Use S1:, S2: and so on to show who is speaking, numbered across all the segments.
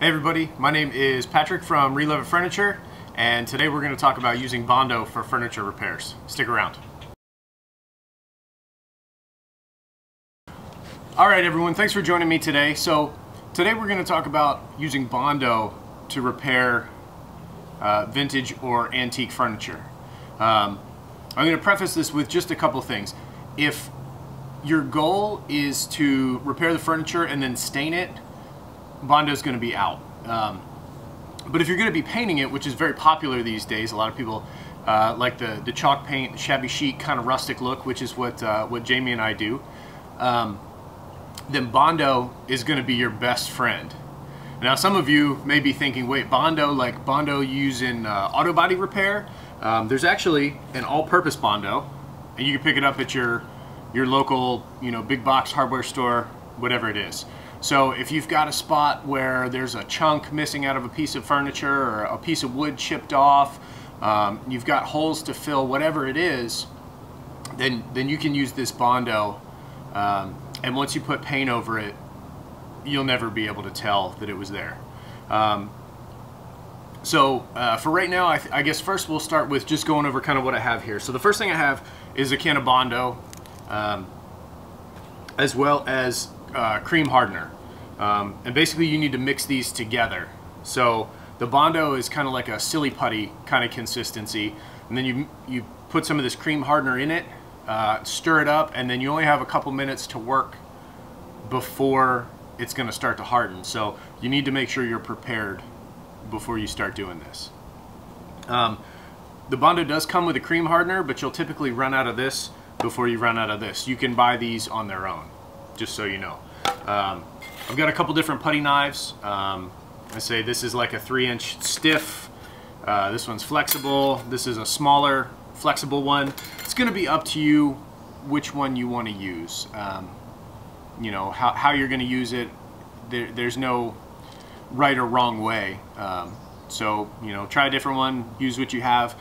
S1: Hey everybody, my name is Patrick from Relive It Furniture, and today we're going to talk about using Bondo for furniture repairs. Stick around. Alright everyone, thanks for joining me today. So today we're going to talk about using Bondo to repair vintage or antique furniture. I'm going to preface this with just a couple things. If your goal is to repair the furniture and then stain it, Bondo's going to be out. But if you're going to be painting it, which is very popular these days, a lot of people like the chalk paint, the shabby chic kind of rustic look, which is what Jamie and I do, then Bondo is going to be your best friend. Now some of you may be thinking, wait, Bondo, like Bondo used in auto body repair? There's actually an all-purpose Bondo, and you can pick it up at your local, big box hardware store, whatever it is. So if you've got a spot where there's a chunk missing out of a piece of furniture or a piece of wood chipped off, you've got holes to fill, whatever it is, then you can use this Bondo, and once you put paint over it, you'll never be able to tell that it was there. So for right now, I guess first we'll start with just going over kind of what I have here. So the first thing I have is a can of Bondo, as well as cream hardener, and basically you need to mix these together. So the Bondo is kind of like a silly putty kind of consistency, and then you put some of this cream hardener in it, stir it up, and then you only have a couple minutes to work before it's going to start to harden. So you need to make sure you're prepared before you start doing this. The Bondo does come with a cream hardener, but you'll typically run out of this before you run out of this. You can buy these on their own, just so you know. I've got a couple different putty knives. I say this is like a 3-inch stiff. This one's flexible. This is a smaller, flexible one. It's going to be up to you which one you want to use. How you're going to use it. There's no right or wrong way. So try a different one. Use what you have.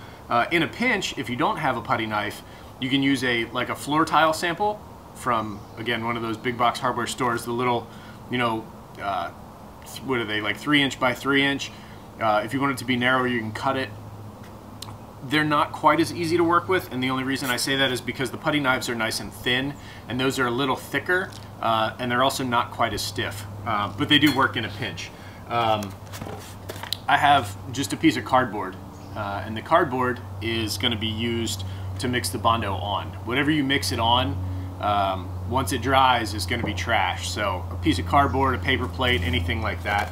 S1: In a pinch, if you don't have a putty knife, you can use like a floor tile sample from, again, one of those big box hardware stores, the little, what are they, like 3-inch by 3-inch. If you want it to be narrow, you can cut it. They're not quite as easy to work with, and the only reason I say that is because the putty knives are nice and thin, and those are a little thicker, and they're also not quite as stiff, but they do work in a pinch. I have just a piece of cardboard, and the cardboard is going to be used to mix the Bondo on. Whatever you mix it on, once it dries, is going to be trash. So a piece of cardboard, a paper plate, anything like that.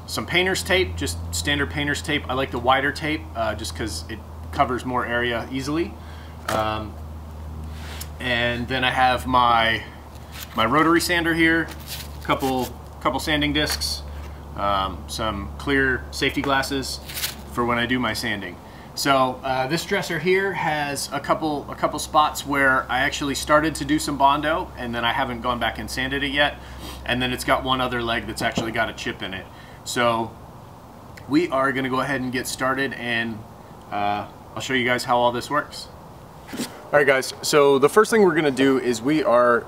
S1: Some painter's tape, just standard painter's tape. I like the wider tape just because it covers more area easily. And then I have my rotary sander here, couple sanding discs, some clear safety glasses for when I do my sanding. So this dresser here has a couple spots where I actually started to do some Bondo, and then I haven't gone back and sanded it yet, and then it's got one other leg that's actually got a chip in it. So we are going to go ahead and get started, and I'll show you guys how all this works. Alright guys, so the first thing we're going to do is we are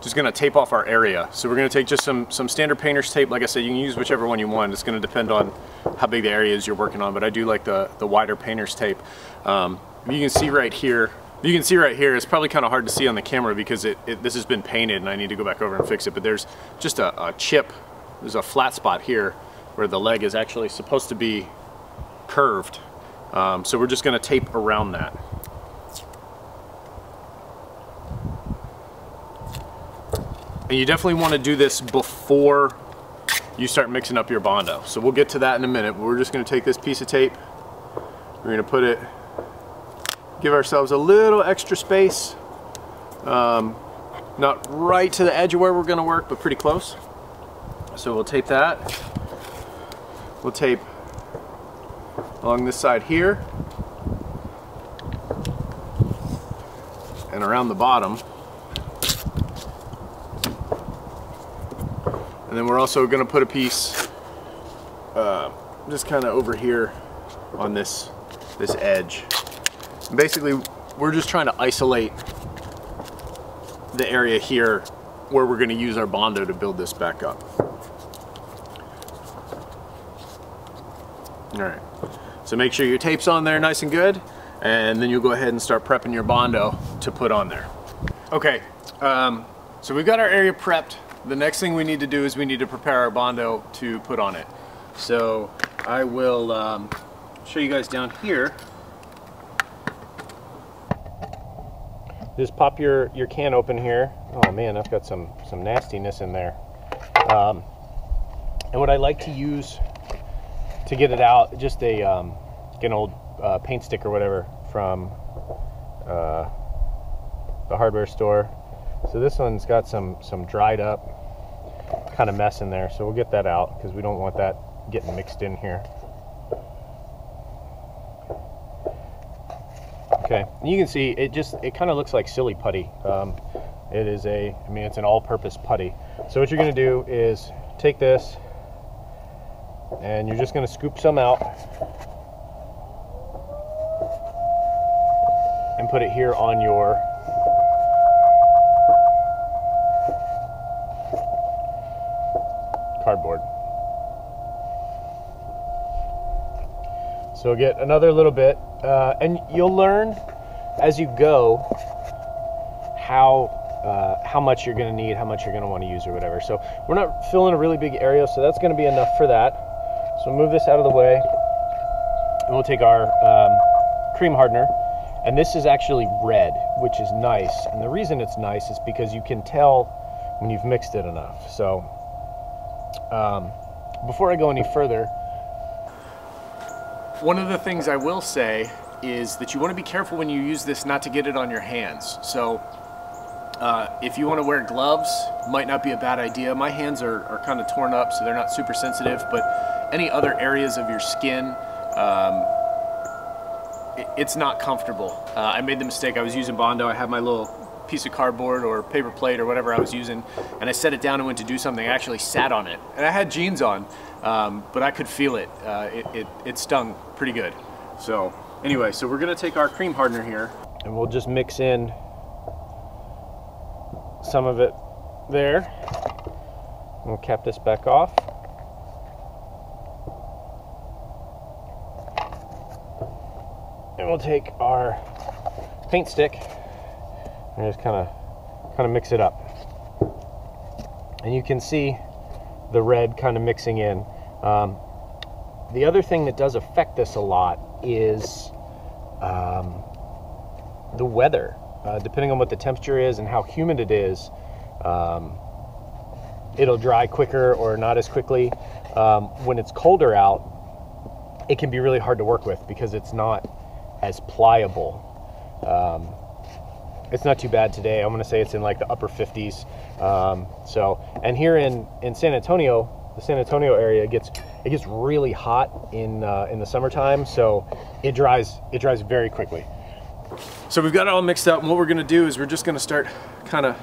S1: just going to tape off our area. So we're going to take just some standard painter's tape. Like I said, you can use whichever one you want. It's going to depend on how big the area is you're working on, but I do like the wider painter's tape. You can see right here, it's probably kind of hard to see on the camera because this has been painted and I need to go back over and fix it, but there's just a chip. There's a flat spot here where the leg is actually supposed to be curved. So we're just going to tape around that. And you definitely want to do this before you start mixing up your Bondo. So we'll get to that in a minute, but we're just going to take this piece of tape. We're going to put it, give ourselves a little extra space. Not right to the edge of where we're going to work, but pretty close. So we'll tape that. We'll tape along this side here and around the bottom. And then we're also going to put a piece just kind of over here on this edge. And basically, we're just trying to isolate the area here where we're going to use our Bondo to build this back up. All right, so make sure your tape's on there nice and good, and then you'll go ahead and start prepping your Bondo to put on there. Okay, so we've got our area prepped. The next thing we need to do is we need to prepare our Bondo to put on it. So I will show you guys down here. Just pop your can open here. Oh man, I've got some nastiness in there. And what I like to use to get it out, just an old paint stick or whatever from the hardware store. So this one's got some dried up kind of mess in there, so we'll get that out because we don't want that getting mixed in here. Okay, and you can see it kind of looks like silly putty. It is it's an all-purpose putty. So what you're going to do is take this and you're just going to scoop some out and put it here on your cardboard. So get another little bit, and you'll learn as you go how much you're going to need, how much you're going to want to use or whatever. So we're not filling a really big area, so that's going to be enough for that. So move this out of the way, and we'll take our cream hardener, and this is actually red, which is nice. And the reason it's nice is because you can tell when you've mixed it enough. So before I go any further, one of the things I will say is that you want to be careful when you use this not to get it on your hands. So if you want to wear gloves, might not be a bad idea. My hands are kind of torn up, so they're not super sensitive, but any other areas of your skin, it's not comfortable. I made the mistake. I was using Bondo. I had my little piece of cardboard or paper plate or whatever I was using, and I set it down and went to do something. I actually sat on it, and I had jeans on, but I could feel it. It stung pretty good. So anyway, so we're gonna take our cream hardener here, and we'll just mix in some of it there. We'll cap this back off. And we'll take our paint stick and just kind of mix it up. And you can see the red kind of mixing in. The other thing that does affect this a lot is the weather. Depending on what the temperature is and how humid it is, it'll dry quicker or not as quickly. When it's colder out, it can be really hard to work with because it's not as pliable. It's not too bad today. I'm gonna say it's in like the upper 50s. And here in San Antonio, the San Antonio area, it gets really hot in the summertime, so it dries very quickly. So we've got it all mixed up, and what we're gonna do is we're just gonna start kind of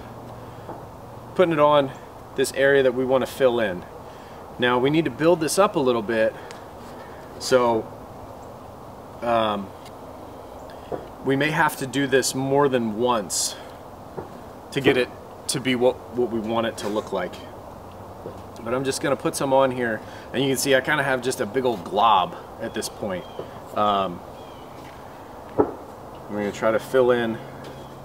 S1: putting it on this area that we want to fill in. Now we need to build this up a little bit, so we may have to do this more than once to get it to be what we want it to look like. But I'm just gonna put some on here, and you can see I kind of have just a big old glob at this point. We're gonna try to fill in,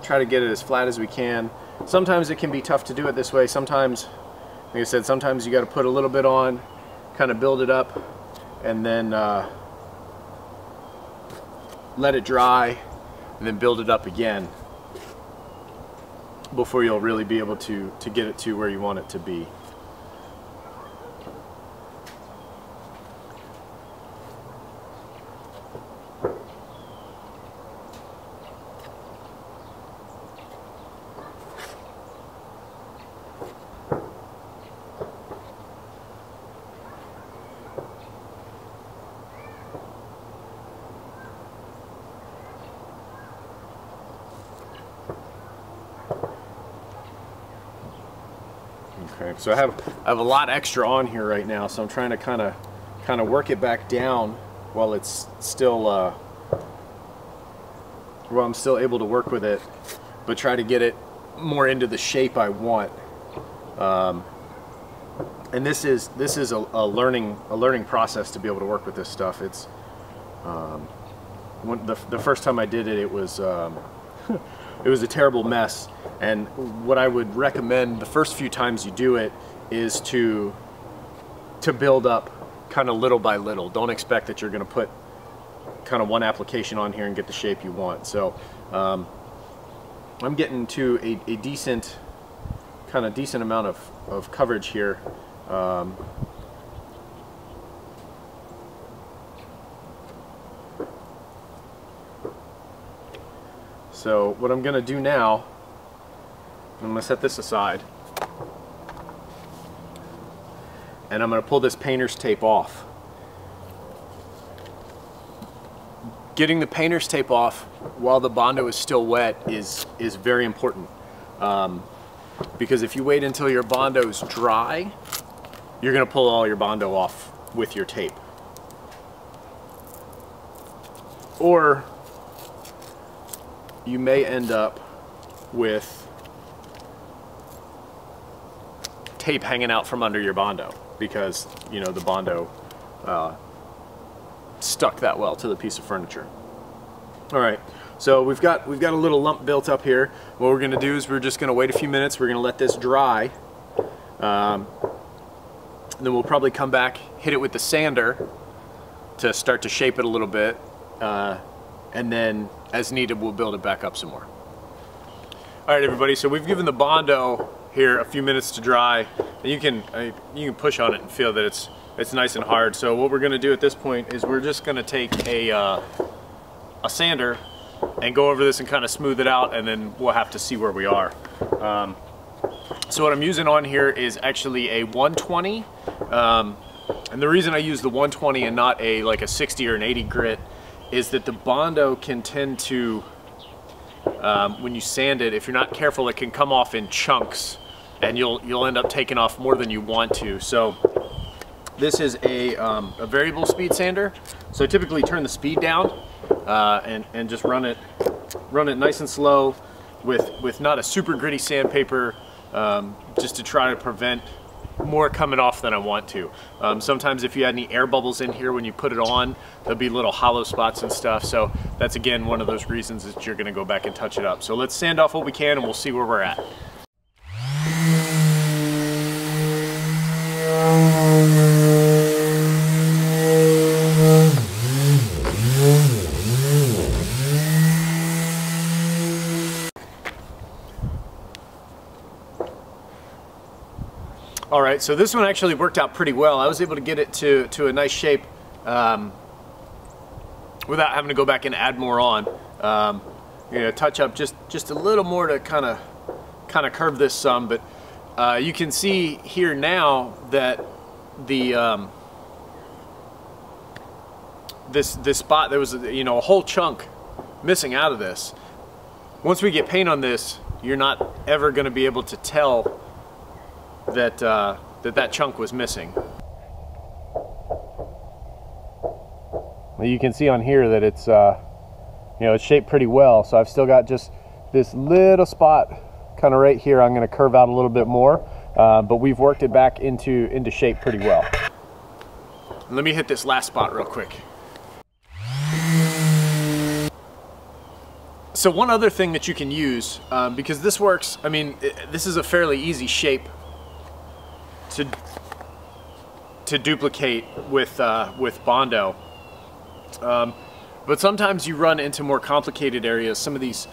S1: try to get it as flat as we can. Sometimes it can be tough to do it this way. Sometimes, like I said, sometimes you got to put a little bit on, kind of build it up, and then let it dry, and then build it up again before you'll really be able to get it to where you want it to be. Okay, so I have a lot extra on here right now, so I'm trying to kind of work it back down while it's still while I'm still able to work with it, but try to get it more into the shape I want. And this is a learning process to be able to work with this stuff. It's the first time I did it, it was it was a terrible mess. And what I would recommend the first few times you do it is to build up kind of little by little. Don't expect that you're going to put kind of one application on here and get the shape you want. So I'm getting to a decent amount of coverage here. So what I'm going to do now, I'm going to set this aside, and I'm going to pull this painter's tape off. Getting the painter's tape off while the Bondo is still wet is very important, because if you wait until your Bondo's dry, you're going to pull all your Bondo off with your tape. Or you may end up with tape hanging out from under your Bondo because, you know, the Bondo stuck that well to the piece of furniture. All right, so we've got a little lump built up here. What we're going to do is we're just going to wait a few minutes. We're going to let this dry. And then we'll probably come back, hit it with the sander to start to shape it a little bit, and then as needed we'll build it back up some more. All right, everybody, so we've given the Bondo here a few minutes to dry, and you can push on it and feel that it's nice and hard. So what we're going to do at this point is we're just going to take a sander and go over this and kind of smooth it out, and then we'll have to see where we are. So what I'm using on here is actually a 120, and the reason I use the 120 and not like a 60 or an 80 grit is that the Bondo can tend to, when you sand it, if you're not careful, it can come off in chunks, and you'll end up taking off more than you want to. So this is a variable speed sander, so I typically turn the speed down and just run it nice and slow with not a super gritty sandpaper, just to try to prevent more coming off than I want to. Sometimes if you had any air bubbles in here when you put it on, there'll be little hollow spots and stuff, so that's again one of those reasons that you're going to go back and touch it up. So let's sand off what we can and we'll see where we're at. All right, so this one actually worked out pretty well. I was able to get it to a nice shape without having to go back and add more on. You know, touch up just a little more to kind of curve this some, but you can see here now that the this spot, there was a whole chunk missing out of this. Once we get paint on this, you're not ever going to be able to tell that that chunk was missing. Well, you can see on here that it's it's shaped pretty well. So I've still got just this little spot kind of right here. I'm going to curve out a little bit more, but we've worked it back into shape pretty well. Let me hit this last spot real quick. So one other thing that you can use, because this works, I mean, this is a fairly easy shape to duplicate with Bondo, but sometimes you run into more complicated areas. Some of these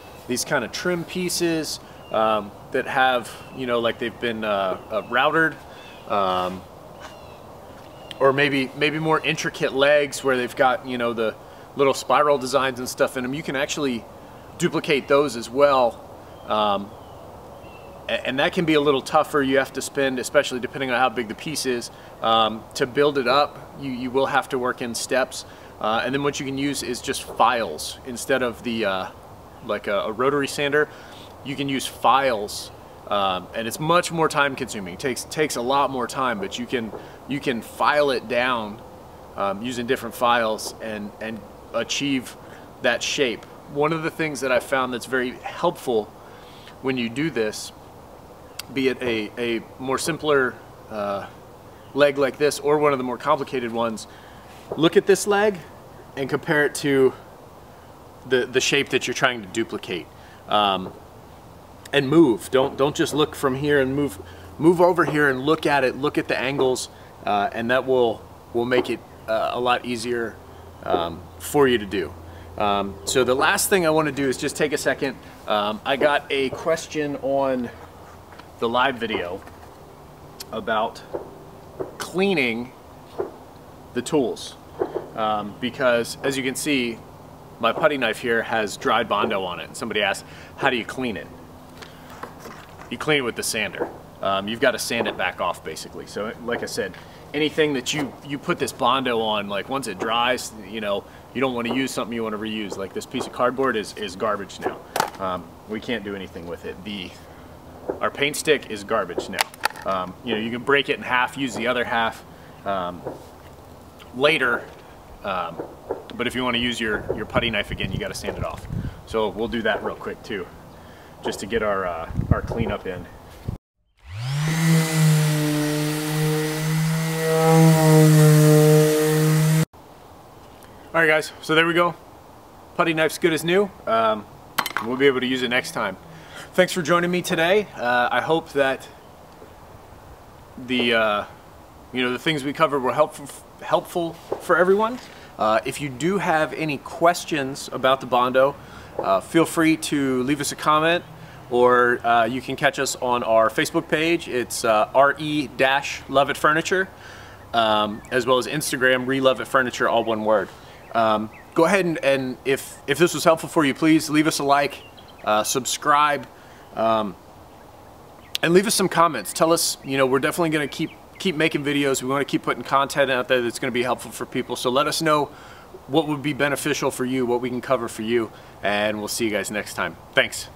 S1: kind of trim pieces that have, like they've been routered, or maybe more intricate legs where they've got the little spiral designs and stuff in them. You can actually duplicate those as well. And that can be a little tougher. You have to spend, especially depending on how big the piece is, to build it up. You will have to work in steps. And then what you can use is just files. Instead of the like a rotary sander, you can use files. And it's much more time consuming. It takes a lot more time, but you can file it down using different files and achieve that shape. One of the things that I found that's very helpful when you do this, be it a more simpler leg like this or one of the more complicated ones, look at this leg and compare it to the shape that you're trying to duplicate. And move. Don't just look from here and move over here and look at it, look at the angles, and that will make it a lot easier for you to do. So the last thing I want to do is just take a second. I got a question on the live video about cleaning the tools, because as you can see, my putty knife here has dried Bondo on it. And somebody asked, how do you clean it? You clean it with the sander. You've got to sand it back off basically. So like I said, anything that you put this Bondo on, like once it dries, you know, you don't want to use something you want to reuse. Like this piece of cardboard is garbage now. We can't do anything with it. Our paint stick is garbage now. You know, you can break it in half, use the other half later. But if you want to use your putty knife again, you got to sand it off. So we'll do that real quick too, just to get our cleanup in. All right, guys. So there we go. Putty knife's good as new. We'll be able to use it next time. Thanks for joining me today. I hope that the things we covered were helpful for everyone. If you do have any questions about the Bondo, feel free to leave us a comment, or you can catch us on our Facebook page. It's re-Love It Furniture, as well as Instagram, re-Love It Furniture, all one word. Go ahead and if this was helpful for you, please leave us a like, subscribe, and leave us some comments. Tell us, you know, we're definitely going to keep making videos. We want to keep putting content out there that's going to be helpful for people. So let us know what would be beneficial for you, what we can cover for you, and we'll see you guys next time. Thanks.